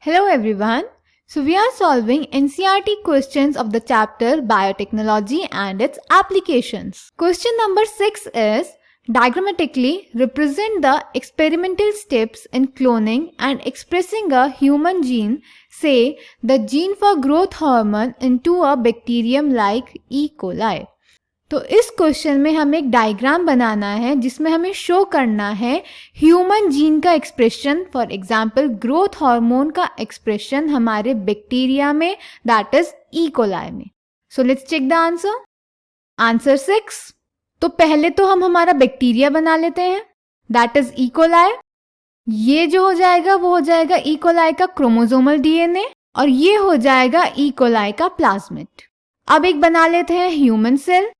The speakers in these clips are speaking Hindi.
Hello everyone. So we are solving NCERT questions of the chapter Biotechnology and its applications. Question number 6 is diagrammatically represent the experimental steps in cloning and expressing a human gene, say the gene for growth hormone, into a bacterium like E. coli. तो इस क्वेश्चन में हमें एक डायग्राम बनाना है जिसमें हमें शो करना है ह्यूमन जीन का expression, for example growth hormone का एक्सप्रेशन हमारे बैक्टीरिया में, दैट इज ई कोलाई में. So let's check the answer. Answer 6. तो पहले तो हम हमारा बैक्टीरिया बना लेते हैं, दैट इज ई कोलाई. ये जो हो जाएगा वो हो जाएगा ई कोलाई का क्रोमोसोमल डीएनए और ये हो जाएगा ई कोलाई का प्लाज्मिड. अब एक बना लेते हैं ह्यूमन सेल.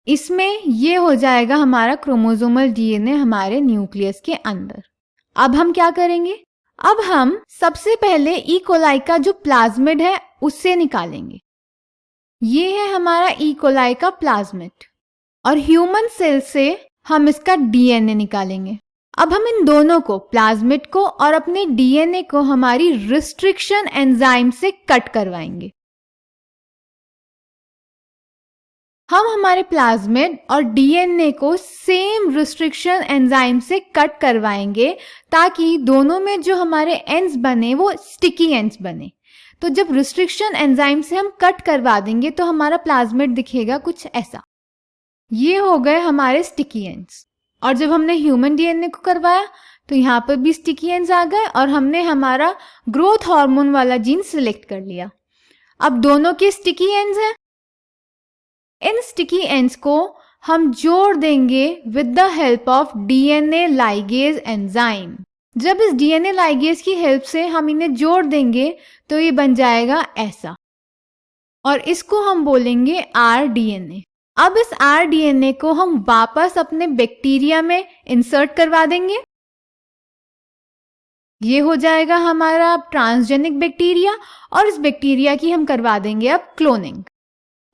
इसमें ये हो जाएगा हमारा क्रोमोसोमल डीएनए हमारे न्यूक्लियस के अंदर. अब हम क्या करेंगे? अब हम सबसे पहले ई कोलाई का जो प्लाज्मिड है उससे निकालेंगे. ये है हमारा ई कोलाई का प्लाज्मिड और ह्यूमन सेल से हम इसका डीएनए निकालेंगे. अब हम इन दोनों को, प्लाज्मिड को और अपने डीएनए को, हमारी रिस्ट्रिक्शन एंजाइम से कट करवाएंगे. हम हमारे प्लाज्मिड और डीएनए को सेम रिस्ट्रिक्शन एंजाइम से कट करवाएंगे ताकि दोनों में जो हमारे एंड्स बने वो स्टिकी एंड्स बने. तो जब रिस्ट्रिक्शन एंजाइम से हम कट करवा देंगे तो हमारा प्लाज्मिड दिखेगा कुछ ऐसा. ये हो गए हमारे स्टिकी एंड्स. और जब हमने ह्यूमन डीएनए को करवाया तो यहाँ पर भी स्टिकी एंड्स आ गए और हमने हमारा ग्रोथ हार्मोन वाला जीन सिलेक्ट कर लिया. अब दोनों के स्टिकी एंड्स हैं. इन स्टिकी एंड्स को हम जोड़ देंगे with the help of DNA ligase enzyme. जब इस डीएनए लाइगेज की हेल्प से हम इन्हें जोड़ देंगे तो ये बन जाएगा ऐसा और इसको हम बोलेंगे आरडीएनए. अब इस आरडीएनए को हम वापस अपने बैक्टीरिया में इंसर्ट करवा देंगे. ये हो जाएगा हमारा ट्रांसजेनिक बैक्टीरिया और इस बैक्टीरिया की हम करवा देंगे अब क्लोनिंग.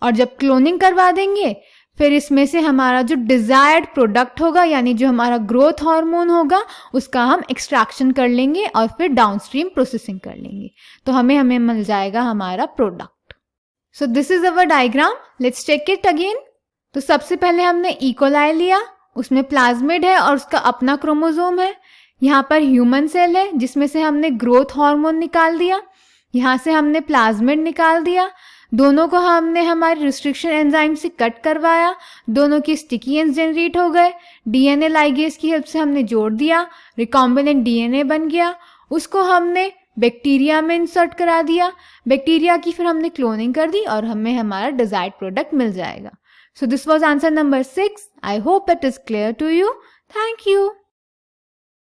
और जब क्लोनिंग करवा देंगे फिर इसमें से हमारा जो डिजायर्ड प्रोडक्ट होगा यानी जो हमारा ग्रोथ हार्मोन होगा उसका हम एक्सट्रैक्शन कर लेंगे और फिर डाउनस्ट्रीम प्रोसेसिंग कर लेंगे. तो हमें मिल जाएगा हमारा product. So this is our diagram. Let's check it again. तो सबसे पहले हमने ई कोलाई लिया, उसमें प्लाज्मिड है और उसका अपना क्रोमोसोम है. यहाँ पर ह्यूमन सेल है जिसमें से हमने ग्रोथ हार्मोन निकाल दिया. यहाँ से हमने प्लाज्मिड निकाल दिया. दोनों को हमने हमारे रिस्ट्रिक्शन एंजाइम से कट करवाया. दोनों की स्टिकी एंड्स जनरेट हो गए. डीएनए लाइगेज की हेल्प से हमने जोड़ दिया. रिकॉम्बिनेंट डीएनए बन गया. उसको हमने बैक्टीरिया में इंसर्ट करा दिया. बैक्टीरिया की फिर हमने क्लोनिंग कर दी और हमें हमारा डिजायर्ड प्रोडक्ट मिल जाएगा. So this was answer number 6. I hope it is clear to you. Thank you.